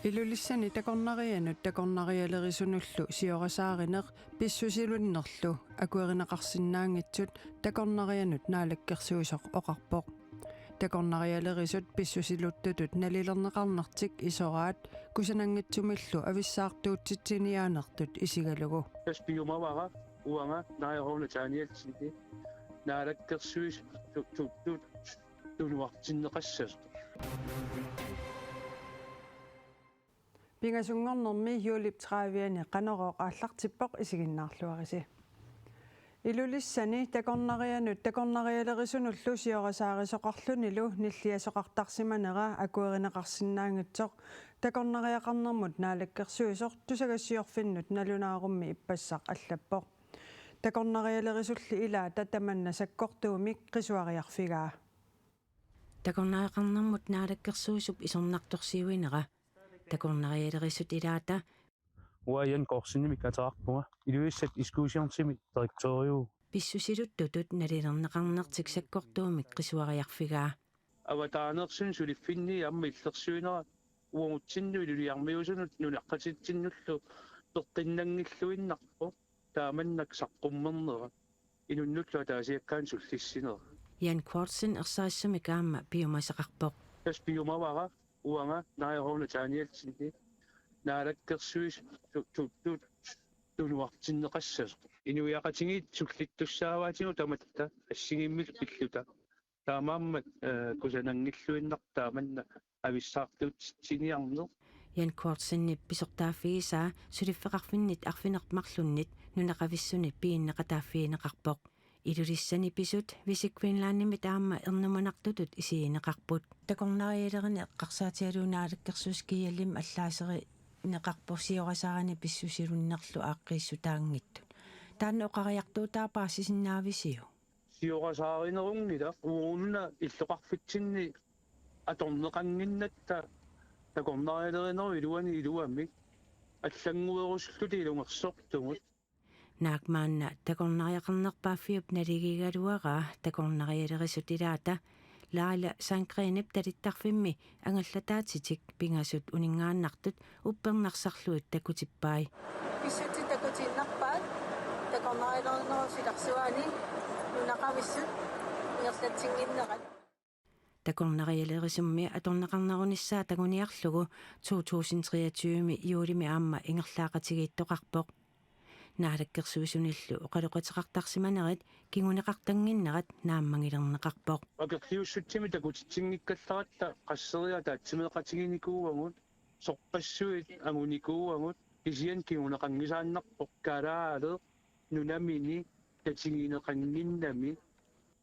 Ilulissani takornarianut takornarialerisunullu siorasaaриneq pissusilunnerlu akuerinaqarsinnaangitsut takornarianut naalakkersuusoq oqarpoq takornarialerisut pissusiluttutut nalilerneqarnartik isoraat kusananngitsumillu avissaartuutsitsiniaanertut isigalugu таспиумавара уанга наайорна тааниатсини наалаккерсуис туттут тунуартиннеқассас Pingasungornermi juulip 30-ani qaneroq aallartippoq isiginnaarluarisi Ilulissani takornarianut takornarialerisunullu siorasaaриsoqarlunilu nilliasoqartarsimanera akuerineqarsinnaangitsoq takornariaqarnermut naalakkersuisoq tusagassiorfinnut nalunaarummi ippassaq allappoq takornarialerisulli ilaata tamanna sakkortuumik qisuariarfigaa takornariaqarnermut naalakkersuisup isornartorsiuinera takornarialerisut ilaata уаян корсиними катаарпунга илуиссат искуусиорнсими директориу pissusiluttutut nalilernеqarnertik sakkortuumik qisuariarfigaa аватаанерсун сулиффинни амма иллерсуинера уангутсинну илулиармиусунут нунаққатитсиннуллу пеққиннангиллуиннарпо тааманнак саққуммернера инуннуллу таасиаккаан суллиссинера Jan Kwartsen ersaissami kaamma piumasaqarpoq тас пиумавара уанга наайорна тааниатсини наалаккерсуис туттут тунуартиннеқассас инуиақатингит суллиттуссааваатигу таматта ассигиммил пиллута таамааммат кусанангиллуиннартааманна ависсаартуутсиниарнер Jan Kwartsen pisortaafigisaa suliffeqarfinnit arfinermarlunnit nunaqavissuni piinneqataafiineqarpoq ilulissani pisut visikvinlaannimi taamma ernumanartutut isiineqarput takornarialerini eqqarsaatialuunaalakkersuuskiallim allaaseri neqarporsiorasarani pissusilunnerlu aaqqiissutaangittut taanna oqariartuutaapaassisinnaavisiu сиорасааринерунгила уунна иллоқарфитсинни аторнеқангиннатта такорнариалеринеру илуани илуамми аллангуерусуллути илунгерсортугут naakmaanna takornariaqarnerpaaffiup naligigaluaraa takornarialerisut ilaata laala sankriinip talittarfimmi angallataatitik pingasut uningaannartut uppernarsarluit takutippai Pissuti takutinnerpaat takornarialerineru silarsuani nunaqavissut ngerlatsinginnerat takornarialerisummi atorneqarnerunissaa taguniarlugu 2023 juulimi aamma ingerlaaqatigiittoqarpoq naalakkersuisunillu oqaluqateqartarsimanerit kinguneqartanginnerat naammangilerneqarpoq акерлиуссутсими такутитсингиккалларатта qasseriа таатсимеқатигиникууагут соққассуит агуникууагут исиан кигунеқангисааннарпоқ калаале нунамини татигинеқангиннами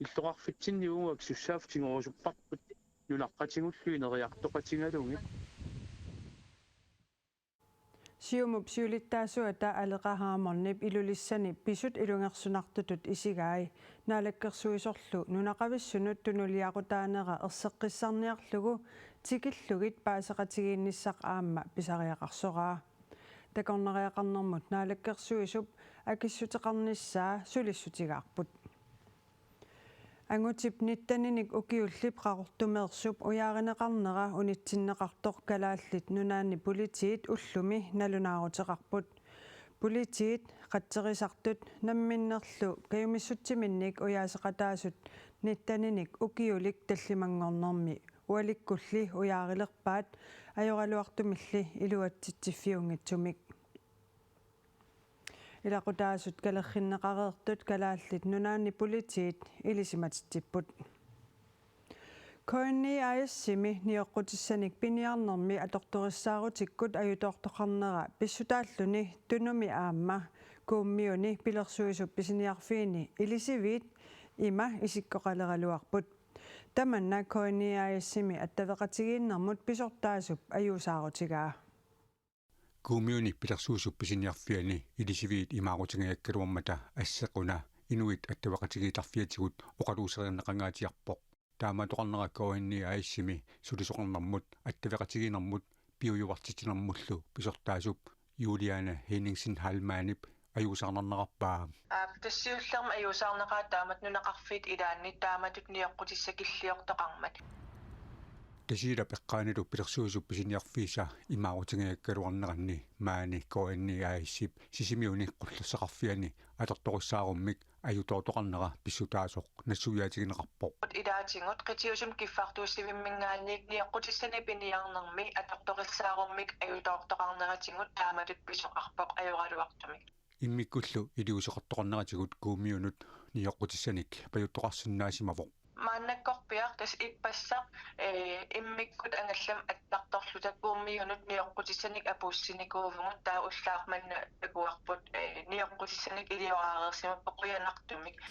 иллоқарфитсинниугуак суссаафтингорусуппарпут нунаққатингуллуи нериартоқатингалуги Siumup siulittaasuata aleqahaamornip ilulissani pisut ilungersunartutut isigaai naalakkersuisorlu nunaqavissunut tunuliaqutaanera erseqqissarniarlugu tikillugit paaseqatigiinnissaq aamma pisariaqarsoraa takornariaqarnermut naalakkersuisup akissuteqarnissaa sulissutigaarput Angutip nittaninik ukiullip qaqortumeersup uyaarineqarnera unitsinneqartoq kalaallit nunaanni politiit ullumi nalunaaruteqarput politiit qatserisartut namminnerlu kayumissutsiminnik uyaaseqataasut nittaninik ukiulik tallimangornermi ualikkulli uyaarilerpaat ajoraluartumilli iluatsitsiffiungitsumik ilaqutaasut kalerrinneqareertut kalaallit nunaanni politiit ilisimatitipput koinni ayassimi nioqqutissaniik piniarnermi atortorissaarutikut ajutoortoqarnera pissutaalluni tunumi aamma kuummiuni pilersuisup pisiniarfiini ilisiviit ima isikkoqaleraluarput tamanna koinni ayassimi attaveqatigiinnermut pisortaasup ajuusaarutigaa kuumiuni pilersuusup pisiniarfiani ilisiviit imaarutigajakkaluarmata assequna inuit attavaqatigiitarfiatigut oqaluuserinneqangaatiarpoq taamatoqarnera koinni aaissimi sulisoqarnermut attavaqatigiinermut piujuvartitinermullu pisortaasup Juliana Henningsen Halmanip ajuusarnernerarpaa тассиуллерма аюусаарнеқаа таамат нунақарфит илаанни тааматут ниоққутиссакиллиортоқармат Tasira peqqaanilu pilersuusuppisiniarfiisa imaarutigiakkaluarneranni maani koanni aaissip sisimiuni qullassaqarfiani atortorissaarumik ajutortoqarnera pissutaasoq nassuyaatigineqarpoq Idaatingut qitiusum kiffartuussivimmingaanniik niaqqutissani piniarnermi atortoqissaarummik ajutortoqarneratingut taamatut pisoqarpoq ajuqaluartumik immikkullu iliuseqartoqarneratigut kuumiunut niaqqutissanik pajuttoqarsinnaasimapoq maannakkorpiaq tas ippassaq immikkut angallam attaqtorlutakkuummiunut niaqqutisanik apuussinikuuvungut taa ullaaqmanna takuarput niaqqutisanik ilioraareersimappoq uyanartumik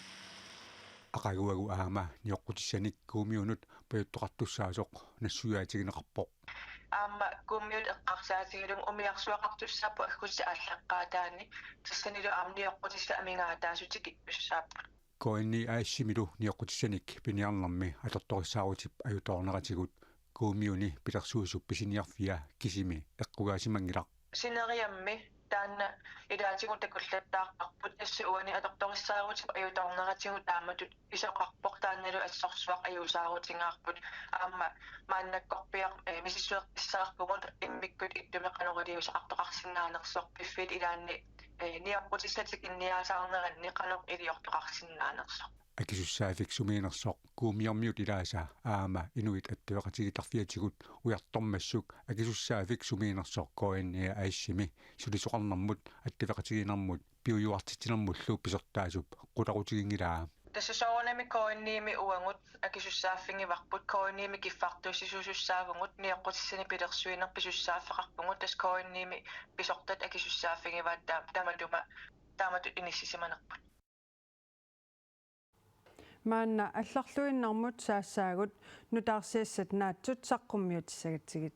aqaguagu aama niaqqutissanik kuumiunut pajuttoqartussaasoq nassuyaatigineqarpoq aamma kuummiut eqqarsaatigiluŋ umiarsuaqartussaappu akkussa ааllaqqaataani тассанилу аамниоққутисса амингаатаасутик иппуссааппу koanni aassimilu niaqqutissanik piniarnermi atortorissaarutip ajutorneratигут kuumiuni pilersuusuppисиниарфиа кисими эққугаасимангилақ синериамми таанна илаатигун такуллаттааққарпут асса уани аторториссаарутип аюторнератигу тааматут исоқарпоқ таанналу ассорсуақ аюсаарутингаарпут аама мааннаккорпиақ мисиссуэққиссаарпугут иммиккут иттумеқанериусақартоқарсинаанерсуақ пиффит илаанни ниаққутиссатик инниаасаарнеранни қанеқ илиортоқарсинаанерсоқ акисуссаафик сумиинерсоқ куумиармиут илааса аама инуит аттуақатигитарфиатигут уяртормассук акисуссаафик сумиинерсоқ коанниа аассими сулисоқарнэрмут аттуақатигинэрмут пиуюартитинэрмуллуу писертаасуп қуларутигингилаа тассасоорнами коинниими уангут акисуссааффингиварпут коинниими киффартуссисуусуссаагунгут ниаққутиссани пилерсуинер писуссааффеқарпугут тас коинниими писортат акисуссааффингиваат тааматут иниссисиманерпут маанна алларлуиннармут саассаагут нутаарсиассат наатсут саққуммиутиссагатсигит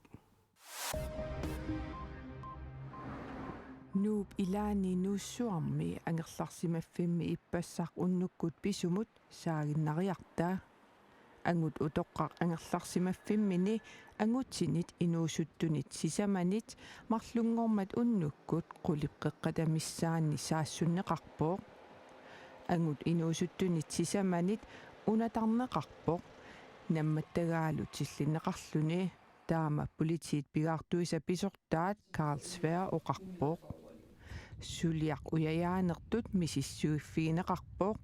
нууп илаани нууссуарми ангерларсимаффимми иппассақ уннуккут писумут саагиннариартаа ангут утоққақ ангерларсимаффиммини ангутсинит инуусуттунит сисаманит марлунгормат уннуккут қулипқеққатамиссаанни саассуннеқарпоо ангут инуусуттунит сисаманит унатарнеқарпоқ намматтагаалут силлинеқарлүни таама политиит пигаартуиса писортаат Карлсвер оқарпоқ сулиақ уяяанертут мисиссуиффигинеқарпоқ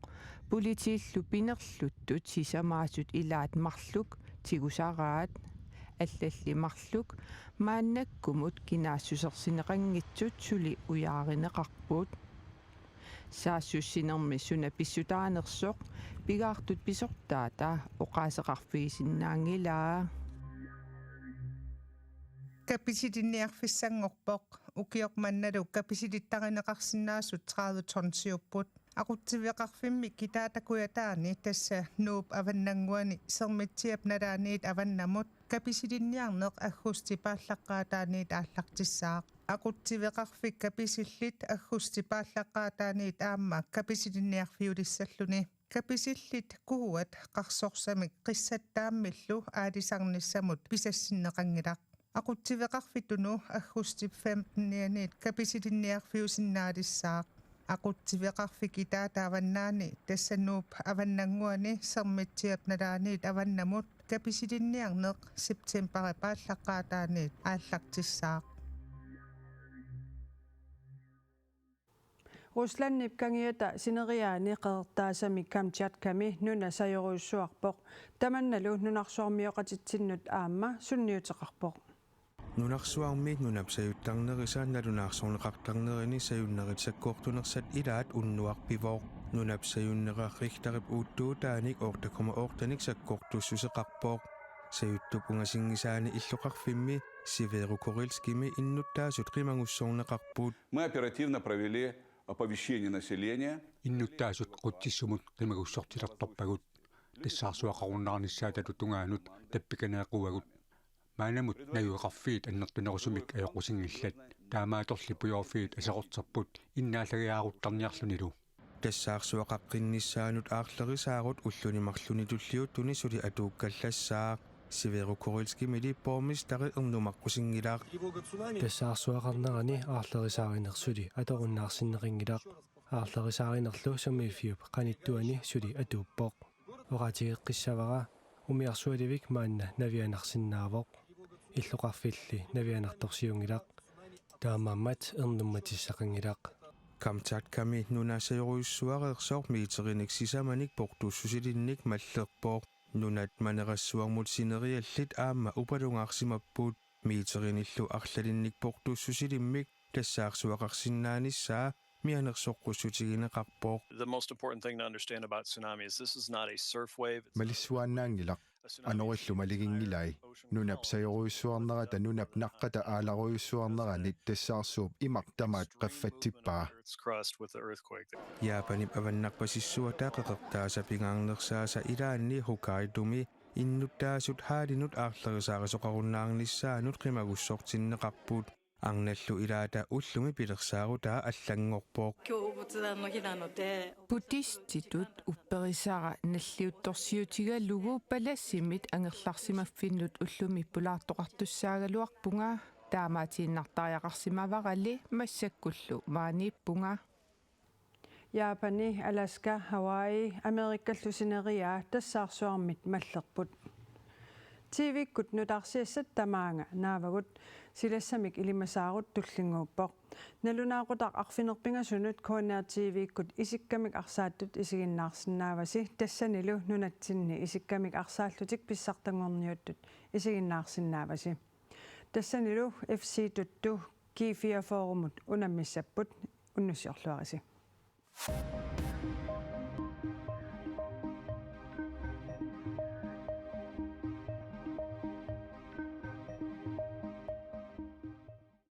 политииллу пинерлуттут сисамаасут илаат марлук тигусараат аллалли марлук мааннаккумут кинаассусерсинеқангитсут сули уяаринеқарпут саассуссинерми суна писсутаанерсоқ пигаартут писортаата оқаасеқарфигисиннаангилаа каписитинниарфиссангорпоқ укиоқманналу каписититтаринеқарсинаассут 30 тонсиуппут aqutsiveqarfimmi kitaatakuataani tassa nuup avannanguani sermitsiap nalaaniit avannamut kapisilinniarneq aggustipaallaqaataaniit aallartissaaq aqutsiveqarfik kapisillit aggustipaallaqaataaniit aamma kapisilinniarfiulissalluni kapisillit kuuat qarsorsamik qissattaammillu aalisarnissamut pisassinneqangilaq aqutsiveqarfitunu aggustip 15 kapisilinniarfiusinnaalissaaq aqutsiveqarfikitaataavannaani tassanuup avannanguani sermitsiap nalaaniit avannamut kapisilinniarneq septemberi paallaqaataaniit aallartissaaq Ruslannip kangiata sineriaani qeertaasami Kamchatkami nuna sajoruussuarpoq tamannalu nunarsuarmioqatitsinnut aamma sunniuteqarpoq нунарсуармиит нунапсаютtarnerisaat налунаарсорнеқартарнерини саюннеритсаккуортунерсат илаат уннуарпивоо нунапсаюннеқаррихтарип ууттуутааник оортакома оортаник саккуортуссусеқарпоо саюттуп унгасингисаани иллоқарфимми Северу Курильскими иннуттаасут қимангуссорнеқарпуут Мы оперативно провели оповещение населения иннуттаасут қуттиссумут қимагуссортилерторпагут тассаарсуақаруннаарниссаатату тунгаанут таппиканеэқуагут маанамут наюеқарфиит аннертунерусумик аёқусингиллат таамааторли пуйорфиит асеқортерпут иннааллагиааруттарниарлунилу тассаарсуақаққиннissaанут аарлерисаарут уллунимарлуни туллиуттуни сули атууккаллассаа Северу Курильский милиппоомистари эрнумаққусингилаақ тассаарсуақарнерани аарлерисааринерсули аторуннаарсиннеқингилаақ аарлерисааринерлу самииффиуп қаниттуани сули атууппоқ оратигеққиссавара умиарсуаливик маанна навианарсиннаавоq иллоqarfilli navianartorsiungilaq таамааммат эрнумматиссақангилақ Kamchatkami nunasayuruissuareersoq miiterinik sisamanik portussusilinnik mallerpooq nunat manerassuarmut sineriallit aamma upalungaarsimappuut miiterinillu arlalinnik portussusilimmik tassaarsuaqarsinnaanissaa mianersoqqussutiginaqqarpooq. The most important thing to understand about tsunami is this is not a surf wave. Malissuannaangilaq anorillu maligingilai nunap sayoruissuarnerata nunap naqqata aalaruissuarneranit tassaarsuup imaqtamaat qaffatsippaa Earth's crust with the earthquake. Japanip avannarpasissuataa qeqertaasapingaarnersaasa ilaanni Hokkaidomi innuttaasut haalinut aarlerisaarisoqarunnaarnissaanut qimagussortinneqarpuut арналлу илаата уллуми пилерсаарутаа аллангорпооq Buddhistitut upperisara nalliuttorsiutigallugu palassimit angerlarsimaffinnut ullumi pulaartoqartussaaгаluarpunga taamaatiinnartariaqarsimavarali massakkullu maaniippunga Japani, Alaska, Hawaii, Amerikallusineriaa tassaarsuarmit mallerput. TV-kut nutarsiassat tamaanga naavagut silassamik ilimasaarut tullinguuppoq nalunaaqutaq arfinerpingasunut KNR TV-kut isikkamik arsaattut isiginnaarsinnaavasi tassanilu nunatsinni isikkamik arsaallutik pissartangorniuttut isiginnaarsinnaavasi tassanilu FC tuttu G4 forumut unammissapput unnussiorluarisi